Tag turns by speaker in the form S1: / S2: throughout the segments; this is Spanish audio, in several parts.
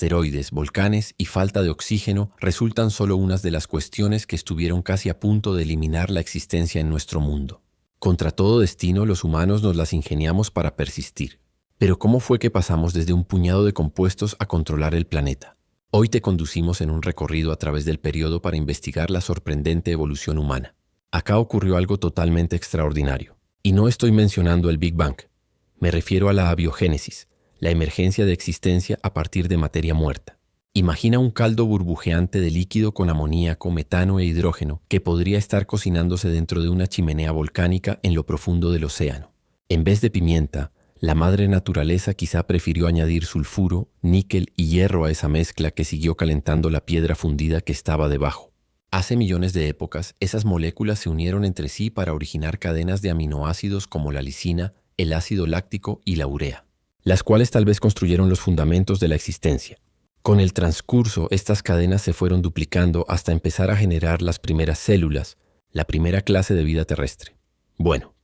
S1: Asteroides, volcanes y falta de oxígeno resultan solo unas de las cuestiones que estuvieron casi a punto de eliminar la existencia en nuestro mundo. Contra todo destino, los humanos nos las ingeniamos para persistir. Pero ¿cómo fue que pasamos desde un puñado de compuestos a controlar el planeta? Hoy te conducimos en un recorrido a través del periodo para investigar la sorprendente evolución humana. Acá ocurrió algo totalmente extraordinario. Y no estoy mencionando el Big Bang. Me refiero a la abiogénesis, la emergencia de existencia a partir de materia muerta. Imagina un caldo burbujeante de líquido con amoníaco, metano e hidrógeno que podría estar cocinándose dentro de una chimenea volcánica en lo profundo del océano. En vez de pimienta, la madre naturaleza quizá prefirió añadir sulfuro, níquel y hierro a esa mezcla que siguió calentando la piedra fundida que estaba debajo. Hace millones de épocas, esas moléculas se unieron entre sí para originar cadenas de aminoácidos como la lisina, el ácido láctico y la urea, las cuales tal vez construyeron los fundamentos de la existencia. Con el transcurso, estas cadenas se fueron duplicando hasta empezar a generar las primeras células, la primera clase de vida terrestre. Bueno,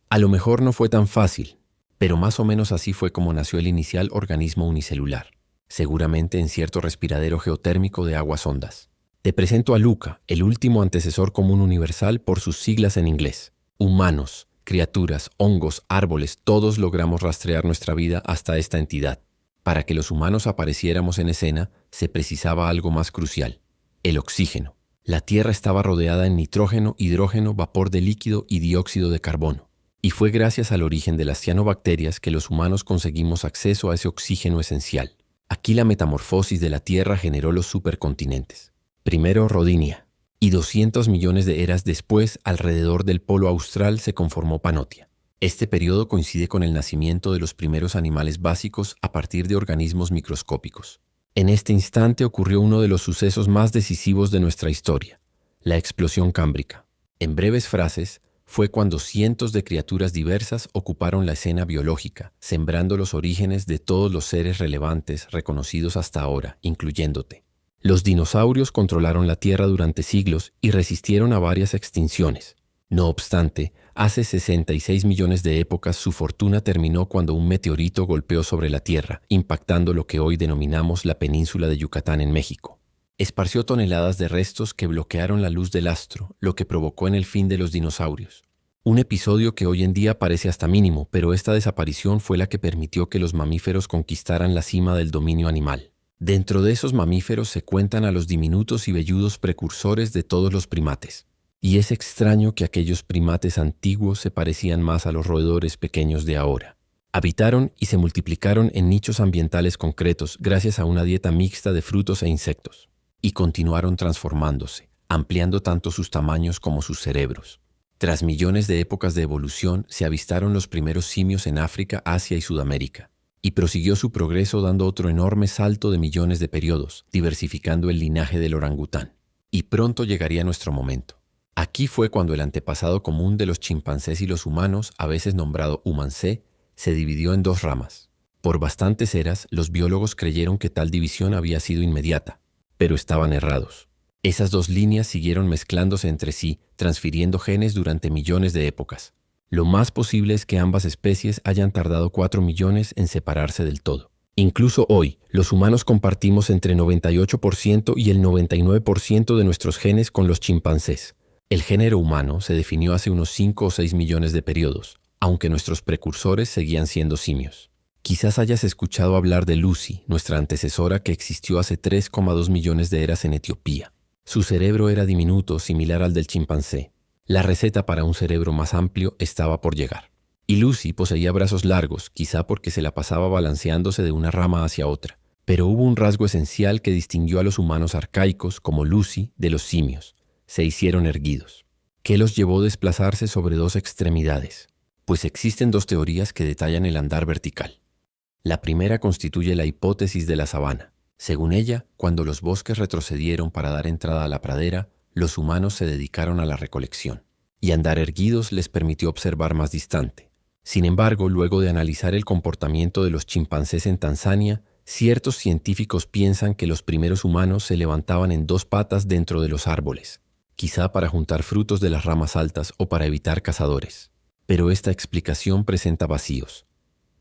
S1: a lo mejor no fue tan fácil, pero más o menos así fue como nació el inicial organismo unicelular, seguramente en cierto respiradero geotérmico de aguas hondas. Te presento a Luca, el último antecesor común universal por sus siglas en inglés. Humanos, criaturas, hongos, árboles, todos logramos rastrear nuestra vida hasta esta entidad. Para que los humanos apareciéramos en escena, se precisaba algo más crucial: el oxígeno. La Tierra estaba rodeada en nitrógeno, hidrógeno, vapor de líquido y dióxido de carbono. Y fue gracias al origen de las cianobacterias que los humanos conseguimos acceso a ese oxígeno esencial. Aquí la metamorfosis de la Tierra generó los supercontinentes. Primero Rodinia, y 200 millones de eras después, alrededor del polo austral se conformó Panotia. Este periodo coincide con el nacimiento de los primeros animales básicos a partir de organismos microscópicos. En este instante ocurrió uno de los sucesos más decisivos de nuestra historia, la explosión cámbrica. En breves frases, fue cuando cientos de criaturas diversas ocuparon la escena biológica, sembrando los orígenes de todos los seres relevantes reconocidos hasta ahora, incluyéndote. Los dinosaurios controlaron la Tierra durante siglos y resistieron a varias extinciones. No obstante, hace 66 millones de épocas su fortuna terminó cuando un meteorito golpeó sobre la Tierra, impactando lo que hoy denominamos la península de Yucatán en México. Esparció toneladas de restos que bloquearon la luz del astro, lo que provocó en el fin de los dinosaurios. Un episodio que hoy en día parece hasta mínimo, pero esta desaparición fue la que permitió que los mamíferos conquistaran la cima del dominio animal. Dentro de esos mamíferos se cuentan a los diminutos y velludos precursores de todos los primates. Y es extraño que aquellos primates antiguos se parecían más a los roedores pequeños de ahora. Habitaron y se multiplicaron en nichos ambientales concretos gracias a una dieta mixta de frutos e insectos. Y continuaron transformándose, ampliando tanto sus tamaños como sus cerebros. Tras millones de épocas de evolución, se avistaron los primeros simios en África, Asia y Sudamérica. Y prosiguió su progreso dando otro enorme salto de millones de periodos, diversificando el linaje del orangután. Y pronto llegaría nuestro momento. Aquí fue cuando el antepasado común de los chimpancés y los humanos, a veces nombrado humancé, se dividió en dos ramas. Por bastantes eras, los biólogos creyeron que tal división había sido inmediata, pero estaban errados. Esas dos líneas siguieron mezclándose entre sí, transfiriendo genes durante millones de épocas. Lo más posible es que ambas especies hayan tardado 4 millones en separarse del todo. Incluso hoy, los humanos compartimos entre 98% y el 99% de nuestros genes con los chimpancés. El género humano se definió hace unos 5 o 6 millones de periodos, aunque nuestros precursores seguían siendo simios. Quizás hayas escuchado hablar de Lucy, nuestra antecesora que existió hace 3,2 millones de eras en Etiopía. Su cerebro era diminuto, similar al del chimpancé. La receta para un cerebro más amplio estaba por llegar. Y Lucy poseía brazos largos, quizá porque se la pasaba balanceándose de una rama hacia otra. Pero hubo un rasgo esencial que distinguió a los humanos arcaicos, como Lucy, de los simios. Se hicieron erguidos. ¿Qué los llevó a desplazarse sobre dos extremidades? Pues existen dos teorías que detallan el andar vertical. La primera constituye la hipótesis de la sabana. Según ella, cuando los bosques retrocedieron para dar entrada a la pradera, los humanos se dedicaron a la recolección, y andar erguidos les permitió observar más distante. Sin embargo, luego de analizar el comportamiento de los chimpancés en Tanzania, ciertos científicos piensan que los primeros humanos se levantaban en dos patas dentro de los árboles, quizá para juntar frutos de las ramas altas o para evitar cazadores. Pero esta explicación presenta vacíos.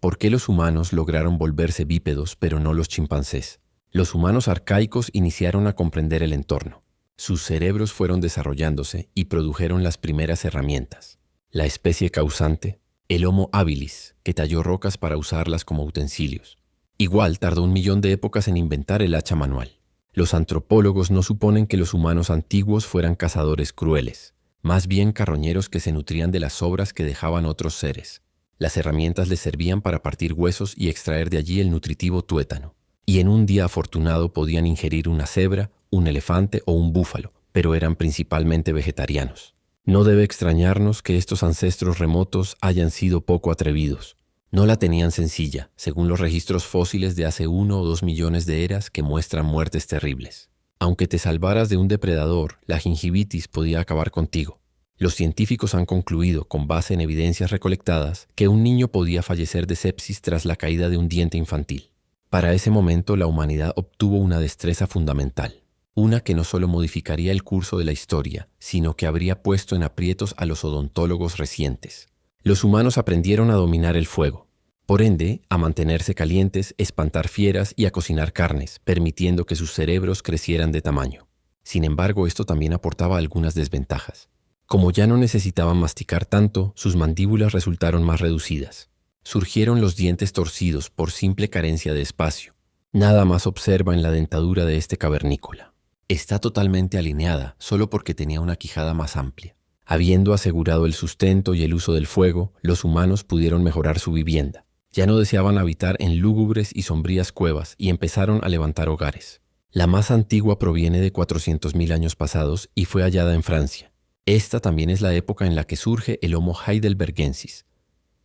S1: ¿Por qué los humanos lograron volverse bípedos pero no los chimpancés? Los humanos arcaicos iniciaron a comprender el entorno. Sus cerebros fueron desarrollándose y produjeron las primeras herramientas. La especie causante, el Homo habilis, que talló rocas para usarlas como utensilios. Igual tardó 1.000.000 de épocas en inventar el hacha manual. Los antropólogos no suponen que los humanos antiguos fueran cazadores crueles, más bien carroñeros que se nutrían de las sobras que dejaban otros seres. Las herramientas les servían para partir huesos y extraer de allí el nutritivo tuétano. Y en un día afortunado podían ingerir una cebra, un elefante o un búfalo, pero eran principalmente vegetarianos. No debe extrañarnos que estos ancestros remotos hayan sido poco atrevidos. No la tenían sencilla, según los registros fósiles de hace 1 o 2 millones de eras que muestran muertes terribles. Aunque te salvaras de un depredador, la gingivitis podía acabar contigo. Los científicos han concluido, con base en evidencias recolectadas, que un niño podía fallecer de sepsis tras la caída de un diente infantil. Para ese momento, la humanidad obtuvo una destreza fundamental, una que no solo modificaría el curso de la historia, sino que habría puesto en aprietos a los odontólogos recientes. Los humanos aprendieron a dominar el fuego, por ende, a mantenerse calientes, espantar fieras y a cocinar carnes, permitiendo que sus cerebros crecieran de tamaño. Sin embargo, esto también aportaba algunas desventajas. Como ya no necesitaban masticar tanto, sus mandíbulas resultaron más reducidas. Surgieron los dientes torcidos por simple carencia de espacio. Nada más observa en la dentadura de este cavernícola. Está totalmente alineada solo porque tenía una quijada más amplia. Habiendo asegurado el sustento y el uso del fuego, los humanos pudieron mejorar su vivienda. Ya no deseaban habitar en lúgubres y sombrías cuevas y empezaron a levantar hogares. La más antigua proviene de 400.000 años pasados y fue hallada en Francia. Esta también es la época en la que surge el Homo heidelbergensis,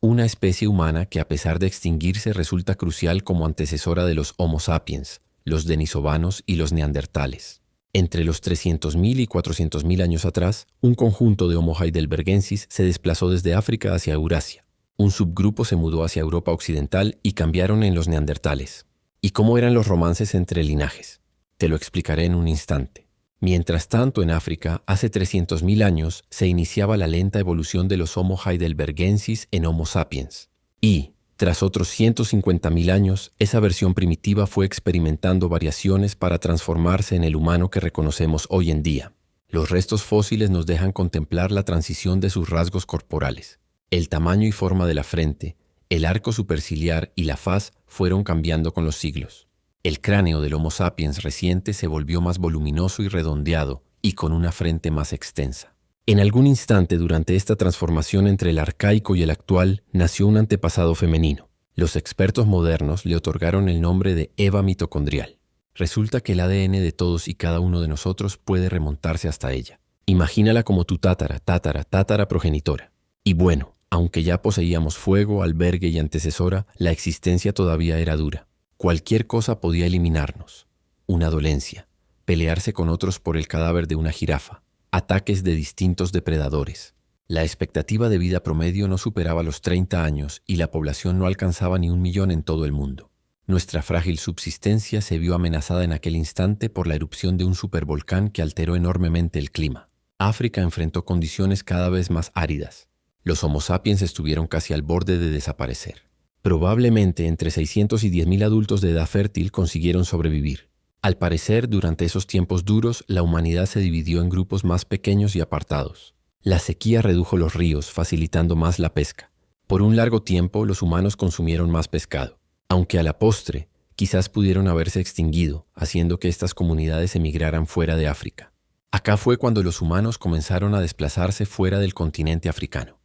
S1: una especie humana que a pesar de extinguirse resulta crucial como antecesora de los Homo sapiens, los denisovanos y los neandertales. Entre los 300.000 y 400.000 años atrás, un conjunto de Homo heidelbergensis se desplazó desde África hacia Eurasia. Un subgrupo se mudó hacia Europa occidental y cambiaron en los neandertales. ¿Y cómo eran los romances entre linajes? Te lo explicaré en un instante. Mientras tanto, en África, hace 300.000 años, se iniciaba la lenta evolución de los Homo heidelbergensis en Homo sapiens. Y, tras otros 150.000 años, esa versión primitiva fue experimentando variaciones para transformarse en el humano que reconocemos hoy en día. Los restos fósiles nos dejan contemplar la transición de sus rasgos corporales. El tamaño y forma de la frente, el arco superciliar y la faz fueron cambiando con los siglos. El cráneo del Homo sapiens reciente se volvió más voluminoso y redondeado y con una frente más extensa. En algún instante durante esta transformación entre el arcaico y el actual nació un antepasado femenino. Los expertos modernos le otorgaron el nombre de Eva mitocondrial. Resulta que el ADN de todos y cada uno de nosotros puede remontarse hasta ella. Imagínala como tu tatara progenitora. Y bueno, aunque ya poseíamos fuego, albergue y antecesora, la existencia todavía era dura. Cualquier cosa podía eliminarnos. Una dolencia, pelearse con otros por el cadáver de una jirafa, ataques de distintos depredadores. La expectativa de vida promedio no superaba los 30 años y la población no alcanzaba ni 1.000.000 en todo el mundo. Nuestra frágil subsistencia se vio amenazada en aquel instante por la erupción de un supervolcán que alteró enormemente el clima. África enfrentó condiciones cada vez más áridas. Los Homo sapiens estuvieron casi al borde de desaparecer. Probablemente entre 600 y 10.000 adultos de edad fértil consiguieron sobrevivir. Al parecer, durante esos tiempos duros, la humanidad se dividió en grupos más pequeños y apartados. La sequía redujo los ríos, facilitando más la pesca. Por un largo tiempo, los humanos consumieron más pescado, aunque a la postre, quizás pudieron haberse extinguido, haciendo que estas comunidades emigraran fuera de África. Acá fue cuando los humanos comenzaron a desplazarse fuera del continente africano.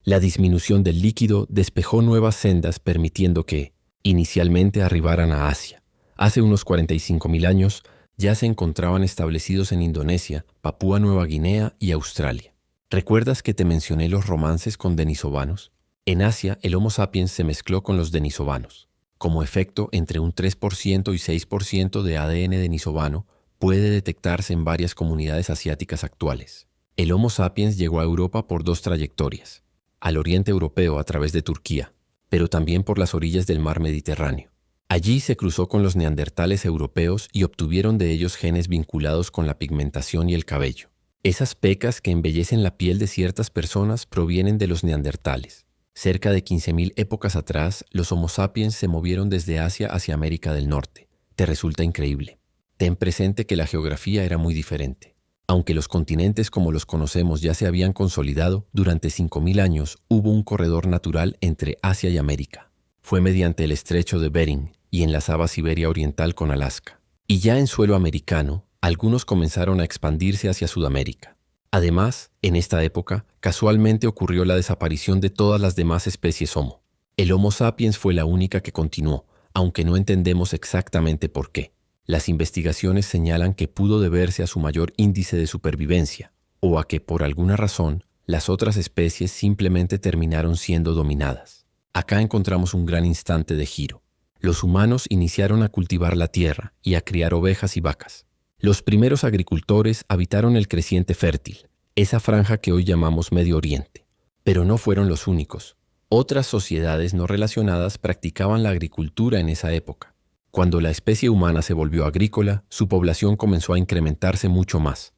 S1: La disminución del líquido despejó nuevas sendas permitiendo que, inicialmente, arribaran a Asia. Hace unos 45.000 años ya se encontraban establecidos en Indonesia, Papúa Nueva Guinea y Australia. ¿Recuerdas que te mencioné los romances con denisovanos? En Asia, el Homo sapiens se mezcló con los denisovanos. Como efecto, entre un 3% y 6% de ADN denisovano puede detectarse en varias comunidades asiáticas actuales. El Homo sapiens llegó a Europa por dos trayectorias. Al oriente europeo a través de Turquía, pero también por las orillas del mar Mediterráneo. Allí se cruzó con los neandertales europeos y obtuvieron de ellos genes vinculados con la pigmentación y el cabello. Esas pecas que embellecen la piel de ciertas personas provienen de los neandertales. Cerca de 15.000 épocas atrás, los Homo sapiens se movieron desde Asia hacia América del Norte, ¿Te resulta increíble? Ten presente que la geografía era muy diferente. Aunque los continentes como los conocemos ya se habían consolidado, durante 5.000 años hubo un corredor natural entre Asia y América. Fue mediante el estrecho de Bering y enlazaba Siberia Oriental con Alaska. Y ya en suelo americano, algunos comenzaron a expandirse hacia Sudamérica. Además, en esta época, casualmente ocurrió la desaparición de todas las demás especies Homo. El Homo sapiens fue la única que continuó, aunque no entendemos exactamente por qué. Las investigaciones señalan que pudo deberse a su mayor índice de supervivencia, o a que, por alguna razón, las otras especies simplemente terminaron siendo dominadas. Acá encontramos un gran instante de giro. Los humanos iniciaron a cultivar la tierra y a criar ovejas y vacas. Los primeros agricultores habitaron el creciente fértil, esa franja que hoy llamamos Medio Oriente. Pero no fueron los únicos. Otras sociedades no relacionadas practicaban la agricultura en esa época. Cuando la especie humana se volvió agrícola, su población comenzó a incrementarse mucho más.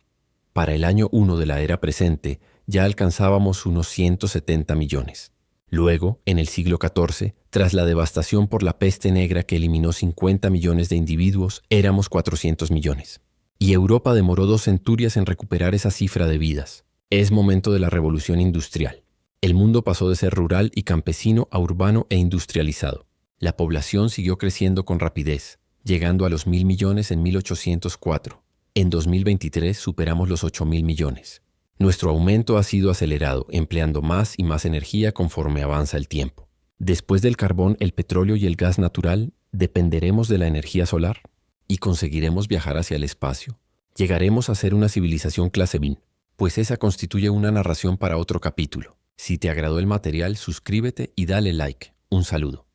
S1: Para el año 1 de la era presente, ya alcanzábamos unos 170 millones. Luego, en el siglo XIV, tras la devastación por la peste negra que eliminó 50 millones de individuos, éramos 400 millones. Y Europa demoró 2 centurias en recuperar esa cifra de vidas. Es momento de la revolución industrial. El mundo pasó de ser rural y campesino a urbano e industrializado. La población siguió creciendo con rapidez, llegando a los 1.000 millones en 1804. En 2023 superamos los 8.000 millones. Nuestro aumento ha sido acelerado, empleando más y más energía conforme avanza el tiempo. Después del carbón, el petróleo y el gas natural, ¿dependeremos de la energía solar? ¿Y conseguiremos viajar hacia el espacio? ¿Llegaremos a ser una civilización clase B? Pues esa constituye una narración para otro capítulo. Si te agradó el material, suscríbete y dale like. Un saludo.